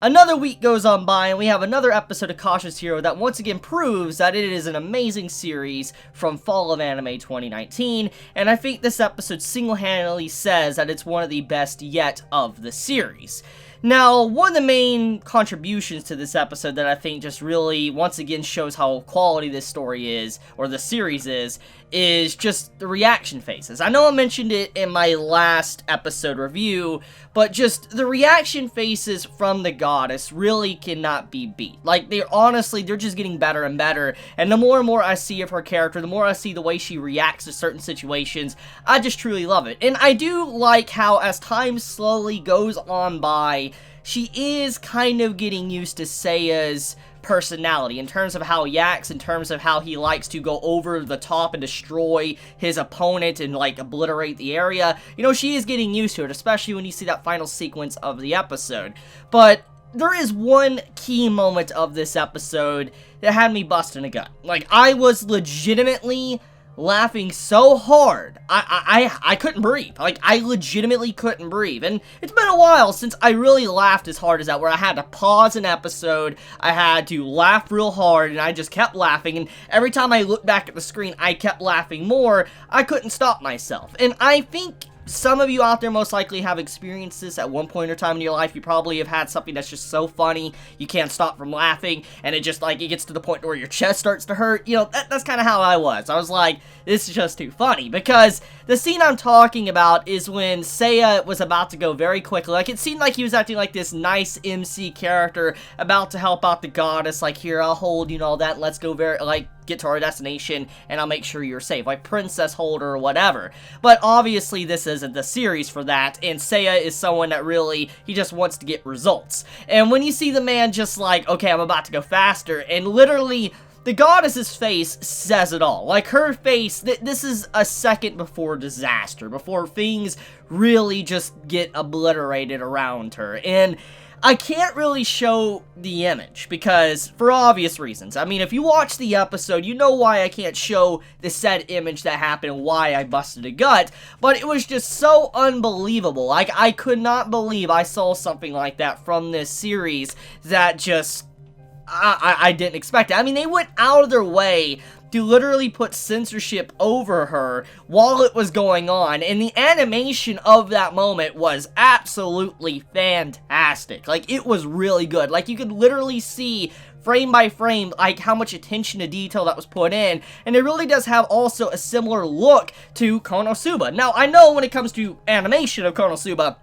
Another week goes on by and we have another episode of Cautious Hero that once again proves that it is an amazing series from Fall of Anime 2019, and I think this episode single-handedly says that it's one of the best yet of the series. Now, one of the main contributions to this episode that I think just really, once again, shows how quality this story is, or the series is just the reaction faces. I know I mentioned it in my last episode review, but just the reaction faces from the goddess really cannot be beat. Like, they're just getting better and better, and the more and more I see of her character, the more I see the way she reacts to certain situations, I just truly love it. And I do like how, as time slowly goes on by, she is kind of getting used to Seiya's personality in terms of how he acts, in terms of how he likes to go over the top and destroy his opponent and like obliterate the area. You know, she is getting used to it, especially when you see that final sequence of the episode. But there is one key moment of this episode that had me busting a gut. Like, I was legitimately laughing so hard, I couldn't breathe. Like, I legitimately couldn't breathe. And it's been a while since I really laughed as hard as that, where I had to pause an episode, I had to laugh real hard, and I just kept laughing, and every time I looked back at the screen, I kept laughing more. I couldn't stop myself. And I think some of you out there most likely have experienced this at one point or time in your life. You probably have had something that's just so funny, you can't stop from laughing, and it just, like, it gets to the point where your chest starts to hurt. You know, that's kind of how I was. I was like, this is just too funny, because the scene I'm talking about is when Seiya was about to go very quickly. Like, it seemed like he was acting like this nice MC character, about to help out the goddess, like, here, I'll hold you and all that, let's go get to our destination, and I'll make sure you're safe, like princess holder or whatever. But obviously this isn't the series for that, and Seiya is someone that really, he just wants to get results. And when you see the man just like, okay, I'm about to go faster, and literally the goddess's face says it all. Like, her face, this is a second before disaster, before things really just get obliterated around her. And I can't really show the image, because, for obvious reasons. I mean, if you watch the episode, you know why I can't show the said image that happened and why I busted a gut, but it was just so unbelievable. Like, I could not believe I saw something like that from this series that just, I didn't expect it. I mean, they went out of their way to literally put censorship over her while it was going on, and the animation of that moment was absolutely fantastic. Like, it was really good. Like, you could literally see frame by frame, like, how much attention to detail that was put in, and it really does have also a similar look to Konosuba. Now, I know when it comes to animation of Konosuba,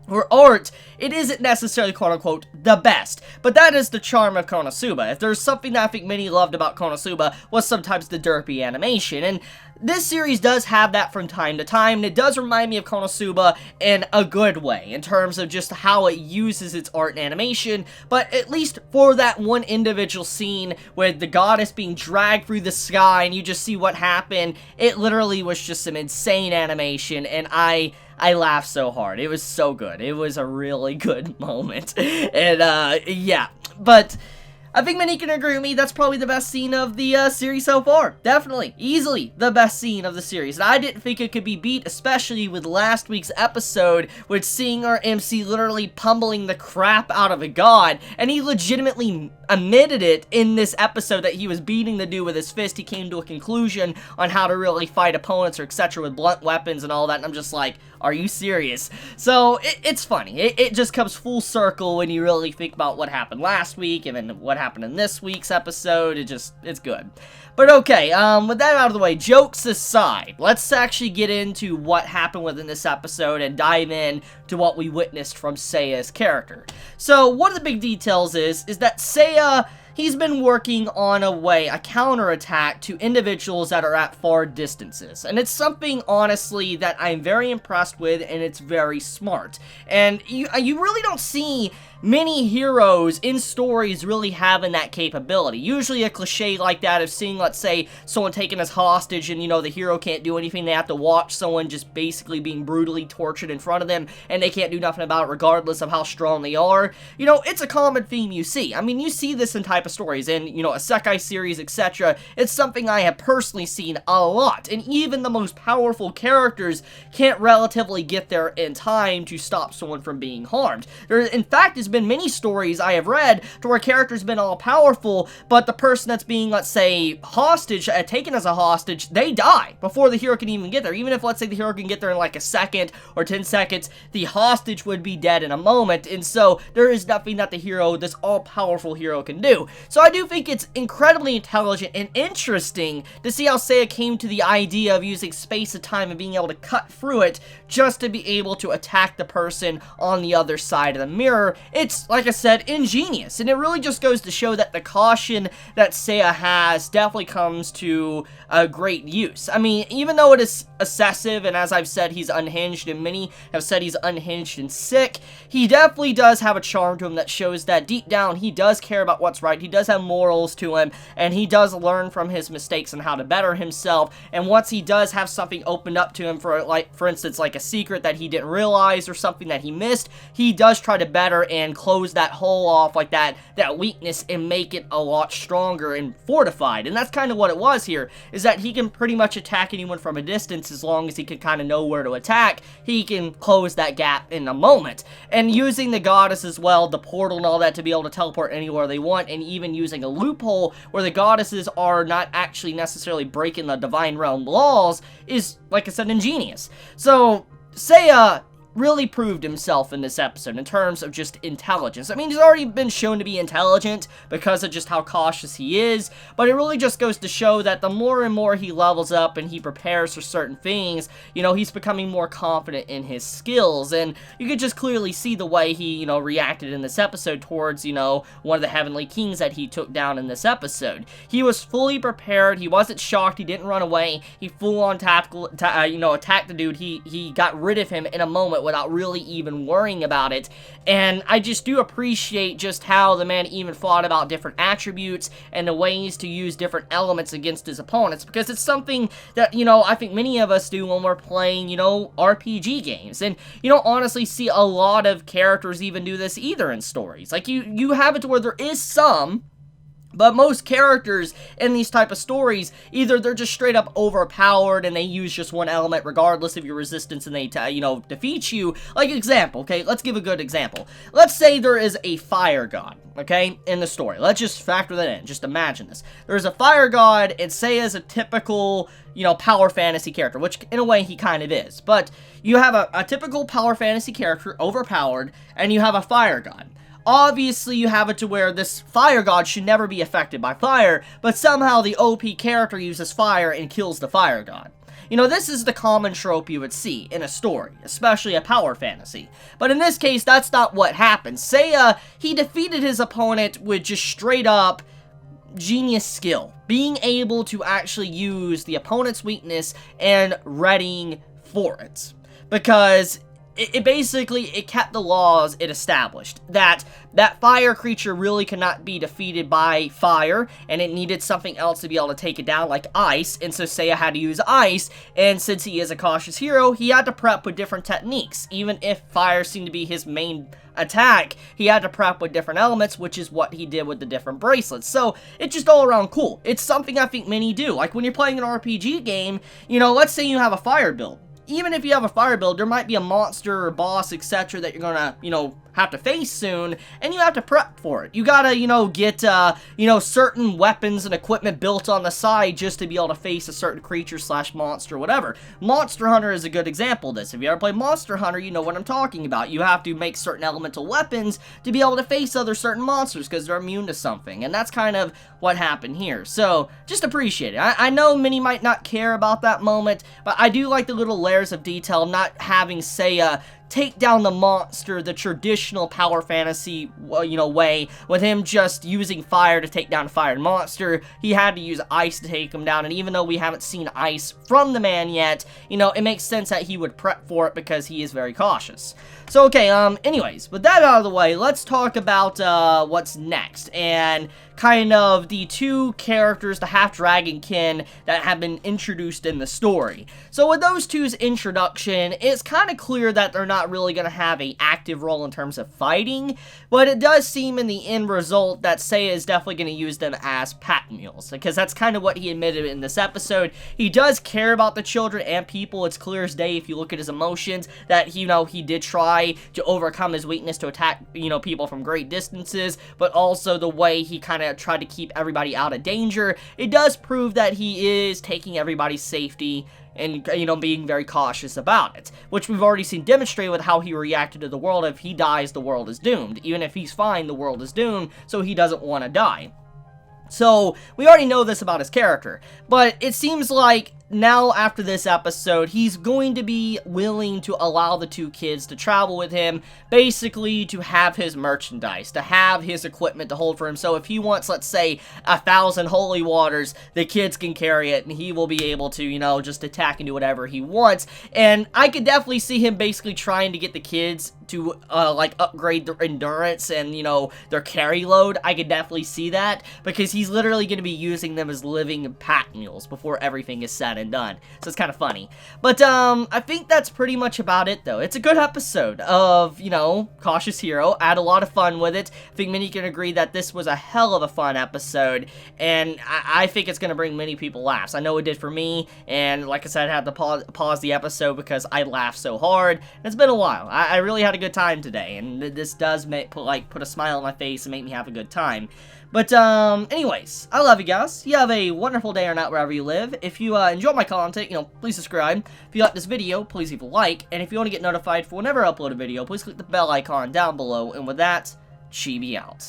or art, it isn't necessarily, quote-unquote, the best. But that is the charm of Konosuba. If there's something that I think many loved about Konosuba, was sometimes the derpy animation. And this series does have that from time to time, and it does remind me of Konosuba in a good way, in terms of just how it uses its art and animation, but at least for that one individual scene with the goddess being dragged through the sky, and you just see what happened, it literally was just some insane animation, and I laughed so hard. It was so good. It was a really good moment. And, yeah. But I think many can agree with me, that's probably the best scene of the series so far. Definitely, easily the best scene of the series. And I didn't think it could be beat, especially with last week's episode, with seeing our MC literally pummeling the crap out of a god, and he legitimately admitted it in this episode that he was beating the dude with his fist. He came to a conclusion on how to really fight opponents or etc. with blunt weapons and all that, and I'm just like, are you serious? So, it's funny. It just comes full circle when you really think about what happened last week and then what happened in this week's episode. It's good. But okay, with that out of the way, jokes aside, let's actually get into what happened within this episode and dive in to what we witnessed from Seiya's character. So, one of the big details is that Seiya, he's been working on a counterattack to individuals that are at far distances. And it's something, honestly, that I'm very impressed with, and it's very smart. And you really don't see many heroes in stories really having that capability. Usually a cliche like that of seeing, let's say, someone taken as hostage and, the hero can't do anything. They have to watch someone just basically being brutally tortured in front of them, and they can't do nothing about it regardless of how strong they are. It's a common theme you see. I mean, you see this in type of stories, in, a Isekai series, etc. It's something I have personally seen a lot, and even the most powerful characters can't relatively get there in time to stop someone from being harmed. There, in fact, has been many stories I have read to where characters have been all powerful, but the person that's being, let's say, hostage, taken as a hostage, they die before the hero can even get there. Even if, let's say, the hero can get there in like a second or 10 seconds, the hostage would be dead in a moment, and so there is nothing that the hero, this all-powerful hero, can do. So I do think it's incredibly intelligent and interesting to see how Seiya came to the idea of using space and time and being able to cut through it just to be able to attack the person on the other side of the mirror. It's, like I said, ingenious, and it really just goes to show that the caution that Seiya has definitely comes to a great use. I mean, even though it is excessive, and as I've said, he's unhinged, and many have said he's unhinged and sick, he definitely does have a charm to him that shows that deep down he does care about what's right, he does have morals to him, and he does learn from his mistakes and how to better himself. And once he does have something opened up to him, for instance, like a secret that he didn't realize or something that he missed, he does try to better and close that hole off, like that weakness, and make it a lot stronger and fortified. And that's kind of what it was here, is that he can pretty much attack anyone from a distance as long as he can kind of know where to attack. He can close that gap in a moment. And using the goddess as well, the portal and all that, to be able to teleport anywhere they want, and even using a loophole where the goddesses are not actually necessarily breaking the divine realm laws is, like I said, ingenious. So Seiya really proved himself in this episode in terms of just intelligence. I mean, he's already been shown to be intelligent because of just how cautious he is, but it really just goes to show that the more and more he levels up and he prepares for certain things, he's becoming more confident in his skills. And you could just clearly see the way he, reacted in this episode towards, one of the Heavenly Kings that he took down in this episode. He was fully prepared. He wasn't shocked. He didn't run away. He full on attacked the dude. He got rid of him in a moment without really even worrying about it. And I just do appreciate just how the man even thought about different attributes and the ways to use different elements against his opponents, because it's something that, I think many of us do when we're playing, RPG games. And you don't honestly see a lot of characters even do this either in stories. Like, you have it to where there is some, but most characters in these type of stories, either they're just straight up overpowered and they use just one element regardless of your resistance, and they, defeat you. Like, example, okay, let's give a good example. Let's say there is a fire god, okay, in the story. Let's just factor that in. Just imagine this. There's a fire god, and Seiya's a typical, power fantasy character, which in a way he kind of is. But you have a typical power fantasy character, overpowered, and you have a fire god. Obviously, you have it to where this fire god should never be affected by fire, but somehow the OP character uses fire and kills the fire god. This is the common trope you would see in a story, especially a power fantasy. But in this case, that's not what happened. Seiya, he defeated his opponent with just straight up genius skill, being able to actually use the opponent's weakness and readying for it. Because it basically kept the laws it established, that fire creature really cannot be defeated by fire, and it needed something else to be able to take it down, like ice, and so Seiya had to use ice, and since he is a cautious hero, he had to prep with different techniques. Even if fire seemed to be his main attack, he had to prep with different elements, which is what he did with the different bracelets. So it's just all around cool. It's something I think many do. Like when you're playing an RPG game, let's say you have a fire build. Even if you have a fire build, there might be a monster or boss, etc. that you're gonna, have to face soon, and you have to prep for it. You gotta, get, certain weapons and equipment built on the side just to be able to face a certain creature slash monster, whatever. Monster Hunter is a good example of this. If you ever play Monster Hunter, you know what I'm talking about. You have to make certain elemental weapons to be able to face other certain monsters because they're immune to something, and that's kind of what happened here. So, just appreciate it. I know many might not care about that moment, but I do like the little layers of detail, not having Seiya take down the monster the traditional power fantasy, way, with him just using fire to take down a fire monster. He had to use ice to take him down, and even though we haven't seen ice from the man yet, it makes sense that he would prep for it because he is very cautious. So, okay, anyways, with that out of the way, let's talk about, what's next, and kind of the two characters, the half-dragonkin, that have been introduced in the story. So with those two's introduction, it's kind of clear that they're not really going to have an active role in terms of fighting, but it does seem in the end result that Seiya is definitely going to use them as pack mules, because that's kind of what he admitted in this episode. He does care about the children and people. It's clear as day if you look at his emotions that, he did try to overcome his weakness to attack, people from great distances, but also the way he kind of tried to keep everybody out of danger. It does prove that he is taking everybody's safety and, being very cautious about it, which we've already seen demonstrated with how he reacted to the world. If he dies, the world is doomed. Even if he's fine, the world is doomed, so he doesn't want to die. So, we already know this about his character, but it seems like now, after this episode, he's going to be willing to allow the two kids to travel with him, basically to have his merchandise, to have his equipment to hold for him. So if he wants, let's say, 1,000 holy waters, the kids can carry it, and he will be able to, just attack and do whatever he wants. And I could definitely see him basically trying to get the kids to, upgrade their endurance and, their carry load. I could definitely see that, because he's literally going to be using them as living pack mules before everything is said and done. So it's kind of funny. But, I think that's pretty much about it, though. It's a good episode of, Cautious Hero. I had a lot of fun with it. I think many can agree that this was a hell of a fun episode, and I think it's going to bring many people laughs. I know it did for me, and like I said, I had to pause the episode because I laughed so hard, and it's been a while. I really had a good time today, and this does put a smile on my face and make me have a good time. But, anyways, I love you guys. You have a wonderful day or night wherever you live. If you, enjoy my content, please subscribe. If you like this video, please leave a like. And if you want to get notified for whenever I upload a video, please click the bell icon down below. And with that, Chibi out.